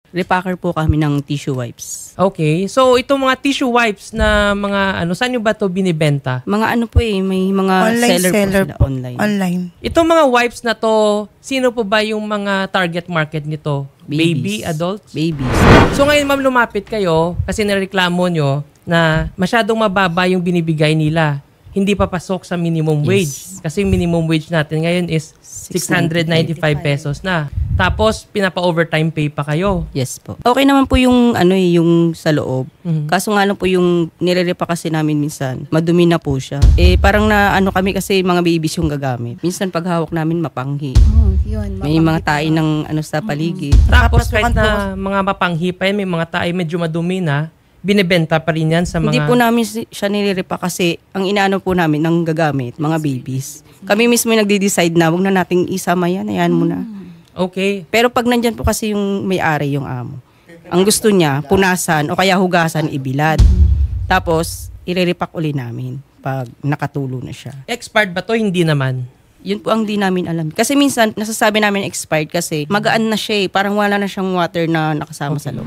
Repacker po kami ng tissue wipes. Okay. So, itong mga tissue wipes na mga saan nyo ba to binibenta? Mga may mga seller po sila online. Itong mga wipes na to, sino po ba yung mga target market nito? Baby, adults? Babies. So, ngayon ma'am, lumapit kayo kasi nireklamo nyo na masyadong mababa yung binibigay nila. Hindi papasok sa minimum wage. Kasi yung minimum wage natin ngayon is 695 pesos na. Tapos, pinapa-overtime pay pa kayo. Yes po. Okay naman po yung yung sa loob. Kaso nga lang po yung nire-repa kasi namin minsan, madumi na po siya. Parang na kami kasi mga babies yung gagamit. Minsan pag hawak namin mapanghi. Yun, may mga tae ng sa paligid. Tapos kahit na mga mapanghi pa yan, may mga tae medyo madumi na, binebenta pa rin yan sa mga... Hindi po namin siya nire-repa kasi ang inaano po namin ng gagamit, mga babies. Kami mismo yung nagde-decide na, wag na nating isama yan, ayan mo na. Okay. Pero pag nandyan po kasi yung may-ari, yung amo, ang gusto niya, punasan o kaya hugasan, ibilad. Tapos, ire-repack uli namin pag nakatulo na siya. Expired ba to? Hindi naman. Yun po ang di namin alam. Kasi minsan, nasasabi namin expired kasi magaan na siya Parang wala na siyang water na nakasama sa loob.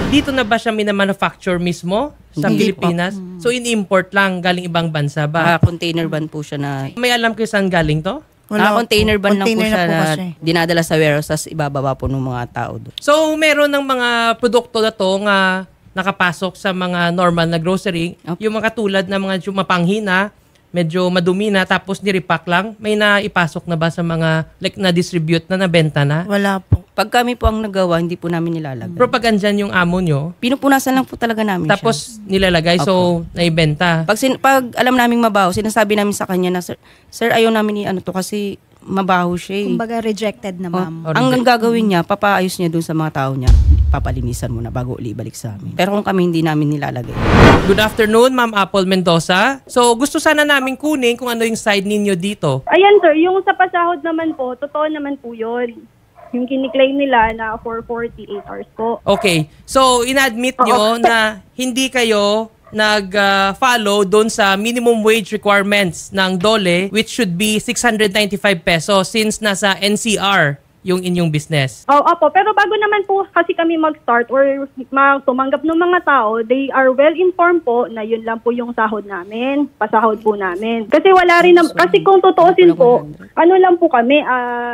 Dito na ba siya minamanufacture mismo sa Pilipinas? So, in-import lang galing ibang bansa ba? Container van po siya na... May alam kayo saan galing to? Container van lang po siya na dinadala sa warehouse tapos ibababa po ng mga tao doon. So, meron ng mga produkto na to nga nakapasok sa mga normal na grocery. Okay. Yung mga tulad na mga mapanghi na, medyo madumi na, tapos nirepack lang. May naipasok na ba sa mga na-distribute na nabenta na? Wala po. Pag kami po ang nagawa, hindi po namin nilalagay. Pero pag andyan yung amo nyo? Pinupunasan lang po talaga namin tapos nilalagay, so naibenta. Pag alam naming mabaho, sinasabi namin sa kanya na, Sir, ayaw namin to kasi mabaho siya Kumbaga rejected na ma'am. Ang gagawin niya, papaayos niya dun sa mga tao niya. Papalinisan mo na bago ibalik sa amin. Pero kung kami hindi namin nilalagay. Good afternoon, Ma'am Apple Mendoza. So, gusto sana namin kunin kung ano yung side ninyo dito. Ayan sir, yung sa pasahod naman po, totoo naman po yun. Yung kiniklaim nila na for 48 hours po. Okay. So, inadmit nyo na hindi kayo nag-follow doon sa minimum wage requirements ng DOLE, which should be 695 pesos since nasa NCR yung inyong business. Opo, pero bago naman po kasi kami mag-start or tumanggap ng mga tao, they are well informed po na yun lang po yung sahod namin, pasahod po namin. Kasi wala rin kasi kung tutuusin po, ano lang po kami,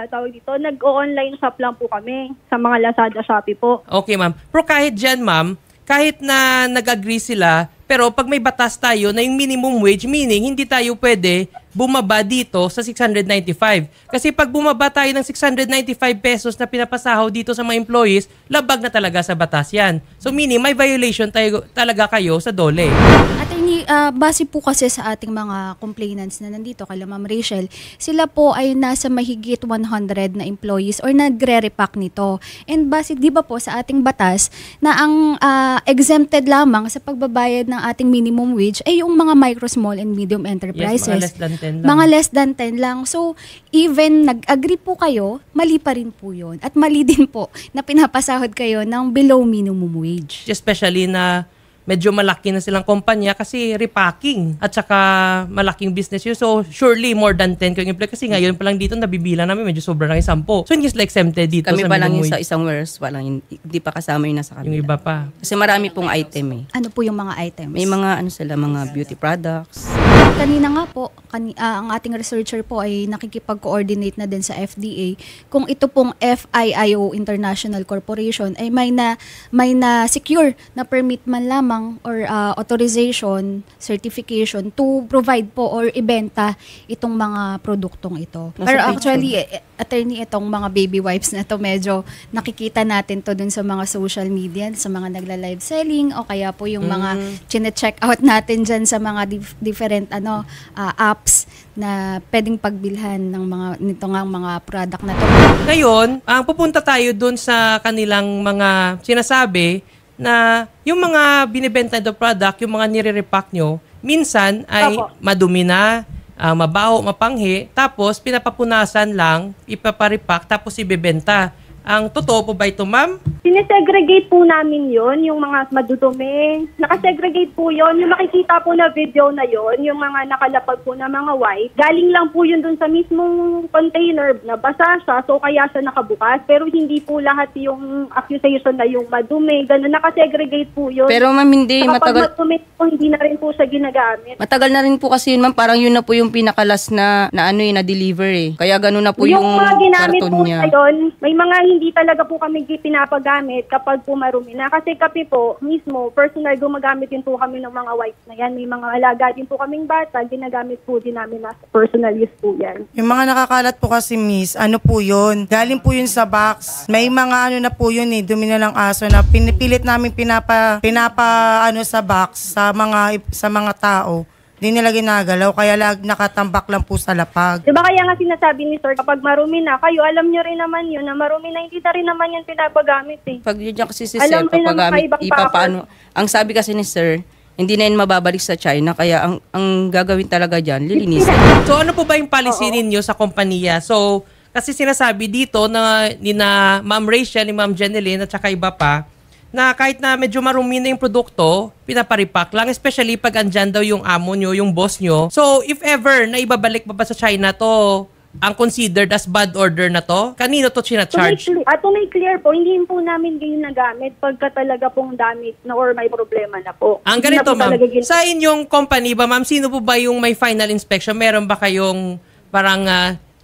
tawag dito, nag-online shop lang po kami sa mga Lazada, Shopee po. Okay, ma'am. Pero kahit dyan, ma'am, kahit na nag-agree sila, pero pag may batas tayo na yung minimum wage, meaning hindi tayo pwede bumaba dito sa 695. Kasi pag bumaba tayo ng 695 pesos na pinapasahod dito sa mga employees, labag na talaga sa batas yan. So meaning may violation tayo, talaga kayo sa DOLE. Attorney, base po kasi sa ating mga complainants na nandito kay Ma'am Rachel, sila po ay nasa mahigit 100 na employees or nagre-repack nito. And base, di ba po sa ating batas na ang exempted lamang sa pagbabayad ng ating minimum wage ay yung mga micro, small, and medium enterprises. Yes, mga less than 10 lang. Mga less than 10 lang. So, even nag-agree po kayo, mali pa rin po yun. At mali din po na pinapasahod kayo ng below minimum wage. Especially na medyo malaki na silang kumpanya kasi repacking at saka malaking business yun. So, surely more than 10 kayong employee. Kasi ngayon pa lang dito, nabibila namin, medyo sobra lang 10. So, hindi sila exempted dito kami sa pa lang minimum yung wage. sa isang warehouse, hindi pa kasama yung nasa kabila. Yung iba pa. Kasi marami pong item Ano po yung mga items? May mga mga beauty products. Kanina nga po, ang ating researcher po ay nakikipag-coordinate na din sa FDA kung ito pong FIIO International Corporation ay may na secure na permit man lamang or authorization, certification to provide po or ibenta itong mga produktong ito. Pero actually, attorney, itong mga baby wipes na to medyo nakikita natin to dun sa mga social media, sa mga nagla-live selling o kaya po yung mga chine-check out natin dyan sa mga different apps na pwedeng pagbilhan ng mga product na to. Ngayon, pupunta tayo dun sa kanilang mga sinasabi na yung mga binibenta na product, yung mga nire-repack nyo, minsan ay madumi na, mabaho, mapanghi, tapos pinapapunasan lang, ipaparipack, tapos ibebenta. Ang totoo po ba ito, ma'am? Sinesegregate po namin yon, yung mga madudumi. Nakasegregate po yon. Yung makikita po na video na yon, yung mga nakalapag po na mga white, galing lang po yun dun sa mismong container na basa siya, so kaya siya nakabukas. Pero hindi po lahat yung accusation na yung madumi. Ganun, nakasegregate po yun. Pero ma'am, hindi. Saka Matagal, pag madumi po, hindi na rin po siya ginagamit. matagal na rin po kasi yun, ma'am. Parang yun na po yung pinakalas na na-deliver eh. Kaya ganun na po yung mga ginamit karton po niya. ngayon, may mga hindi talaga po kami pinapagamit kapag po marumi na. Kasi kami po, mismo, personal, gumagamit din po kami ng mga wipes na yan. May mga alaga din po kaming bata, ginagamit po din namin na personal use po yan. Yung mga nakakalat po kasi, miss, ano po yun? Galing po yun sa box. May mga ano na po yun eh, dumi na ng aso na pinipilit namin pinapa ano sa box sa mga tao. Di nila ginagalaw, kaya nakatambak lang po sa lapag. Diba kaya nga sinasabi ni Sir, kapag marumi na, kayo alam nyo rin naman yun, na marumi na, hindi na rin naman yan pinapagamit eh. Pag yun kasi si Alam Sir, mo naman, papagamit, ibang ipapaano. Ang sabi kasi ni Sir, hindi na yun mababalik sa China, kaya ang gagawin talaga dyan, lilinisin. So ano po ba yung policy ninyo sa kompanya? So, kasi sinasabi dito na ni na Ma'am Rachel, ni Ma'am Jeneline at saka iba pa, na kahit na medyo marumi na yung produkto, pinaparipak lang, especially pag andyan daw yung amo nyo, yung boss nyo. So, if ever na ibabalik pa ba sa China to, ang considered as bad order na to, kanino to charge? To make clear po, hindi po namin ganyan nagamit pagka talaga pong damit na or may problema na po. Ang Hindi ganito, na po ma'am, talaga sa inyong company ba, ma'am, sino po ba yung may final inspection? Meron ba kayong parang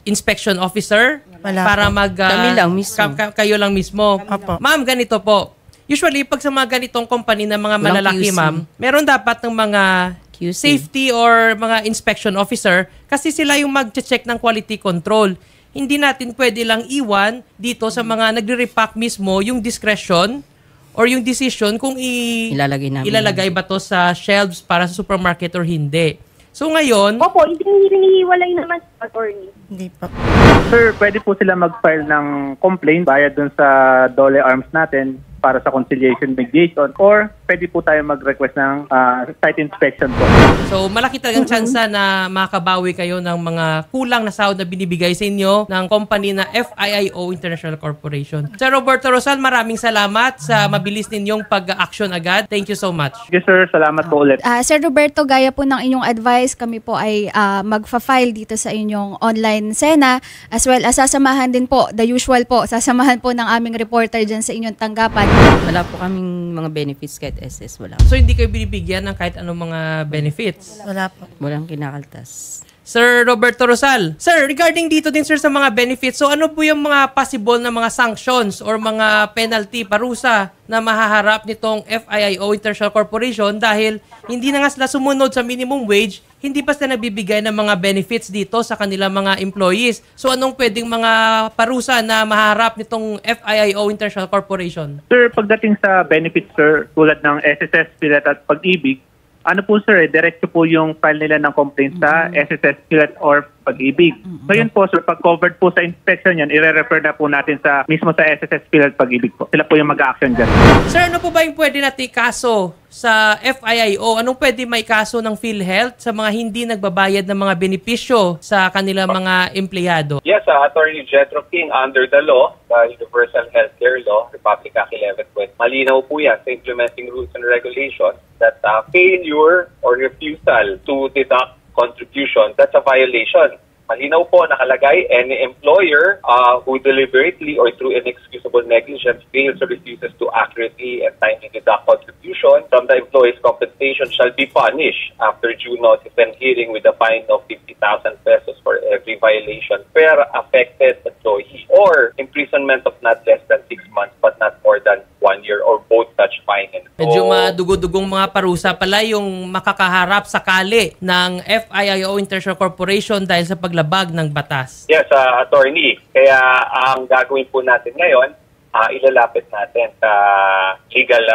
inspection officer? Wala para po. Kami lang mismo. Kayo lang mismo. Opo. Ma'am, ganito po. Usually, pag sa mga ganitong company na mga Walang malalaki, QC. ma'am, meron dapat ng mga QC. safety or mga inspection officer kasi sila yung mag-check ng quality control. Hindi natin pwede lang iwan dito sa mga nagre-repack mismo yung discretion or yung decision kung ilalagay ba to sa shelves para sa supermarket or hindi. So ngayon, Opo, hindi hinihiwalay naman sa attorney. Hindi pa. Sir, pwede po sila mag-file ng complaint bayad dun sa Dole Arms natin para sa conciliation mediation, or pwede po tayo mag-request ng site inspection po. so malaki talagang tsansa na makabawi kayo ng mga kulang na sahod na binibigay sa inyo ng company na FIIO International Corporation. Sir Roberto Rosal, maraming salamat sa mabilis ninyong pag-action agad. Thank you so much. Yes, sir. Salamat po ulit. Sir Roberto, gaya po ng inyong advice, kami po ay magfa-file dito sa inyong online SENA, as well as sasamahan din po, the usual po, sasamahan po ng aming reporter dyan sa inyong tanggapan. Wala po kaming mga benefits kahit SS, wala. So hindi kayo binibigyan ng kahit anong mga benefits? Wala po. Walang kinakaltas. Sir Roberto Rosal. Sir, regarding dito din sir sa mga benefits, so ano po yung mga possible na mga sanctions or mga penalty, parusa na mahaharap nitong FIIO International Corporation dahil hindi na nga sila sumunod sa minimum wage, hindi pa sila nabibigay ng mga benefits dito sa kanilang mga employees. So anong pwedeng mga parusa na maharap nitong FIIO International Corporation? Sir, pagdating sa benefits, sir, tulad ng SSS, PhilHealth at Pag-ibig, ano po sir, diretso po yung file nila ng complaint sa SSS, PhilHealth or Pag-ibig. So yun po sir, pag covered po sa inspection yan, i-refer na po natin sa mismo sa SSS, PhilHealth, Pag-ibig po. Sila po yung mag-action dyan. Sir, ano po ba yung pwede natin ikaso sa FIIO? Anong pwede may kaso ng PhilHealth sa mga hindi nagbabayad ng mga benepisyo sa kanilang mga empleyado? Yes, Attorney Jetro King, under the law, the Universal Healthcare Law, Republic Act 1120, malinaw po yan sa implementing rules and regulations that failure or refusal to deduct contribution, that's a violation. Malinaw po nakalagay, any employer who deliberately or through inexcusable negligence fails or refuses to accurately and timely deduct contribution from the employee's compensation shall be punished after due notice and hearing with a fine of 50,000 pesos for every violation per affected employee, or imprisonment of not less than 6 months but not more than 1 year, or both such fine and Medyo madugo-dugong mga parusa pala yung makakaharap sakali ng FIIO International Corporation dahil sa paglabag ng batas. Yes, Attorney. Kaya ang gagawin po natin ngayon, ilalapit natin sa legal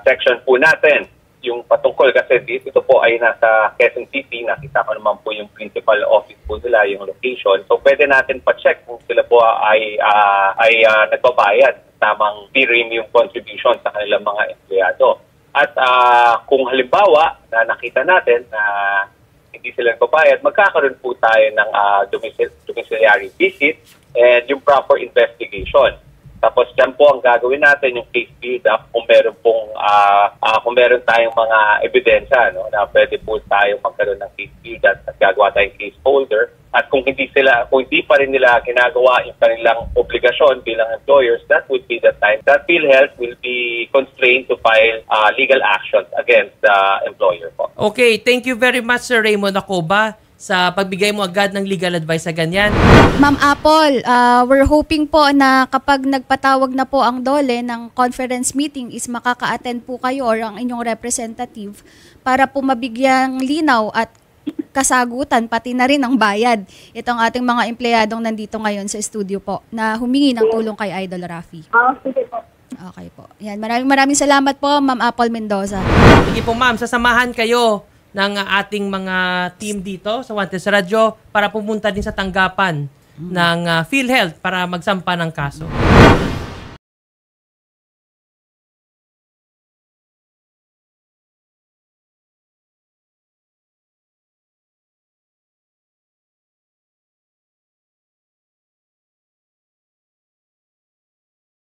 section po natin yung patungkol, kasi dito po ay nasa Quezon City. Nakita ko naman po yung principal office po nila, yung location. So pwede natin pa-check kung sila po ay nagbabayad tamang premium contribution sa kanilang mga empleyado. At kung halimbawa na nakita natin na hindi sila nagbabayad, magkakaroon po tayo ng domiciliary visit and yung proper investigation. Tapos dyan po ang gagawin natin yung case build-up kung meron tayong mga ebidensya, no, na pwede po tayo magkaroon ng case build-up at gagawa tayong case folder. At kung hindi pa rin nila ginagawa yung kanilang obligasyon bilang employers, that would be the time that PhilHealth will be constrained to file legal actions against the employer po. Okay, thank you very much, Sir Raymond Acoba, sa pagbigay mo agad ng legal advice sa ganyan. Ma'am Apple, we're hoping po na kapag nagpatawag na po ang DOLE ng conference meeting is makaka-attend po kayo or ang inyong representative para po mabigyang linaw at kasagutan pati na rin ang bayad. Itong ating mga empleyadong nandito ngayon sa studio po na humingi ng tulong kay Idol Rafi. Sige po. Okay po. Yan, maraming salamat po, Ma'am Apple Mendoza. Sige po ma'am, sasamahan kayo ng ating mga team dito sa Wanted sa Radyo para pumunta din sa tanggapan ng PhilHealth para magsampa ng kaso.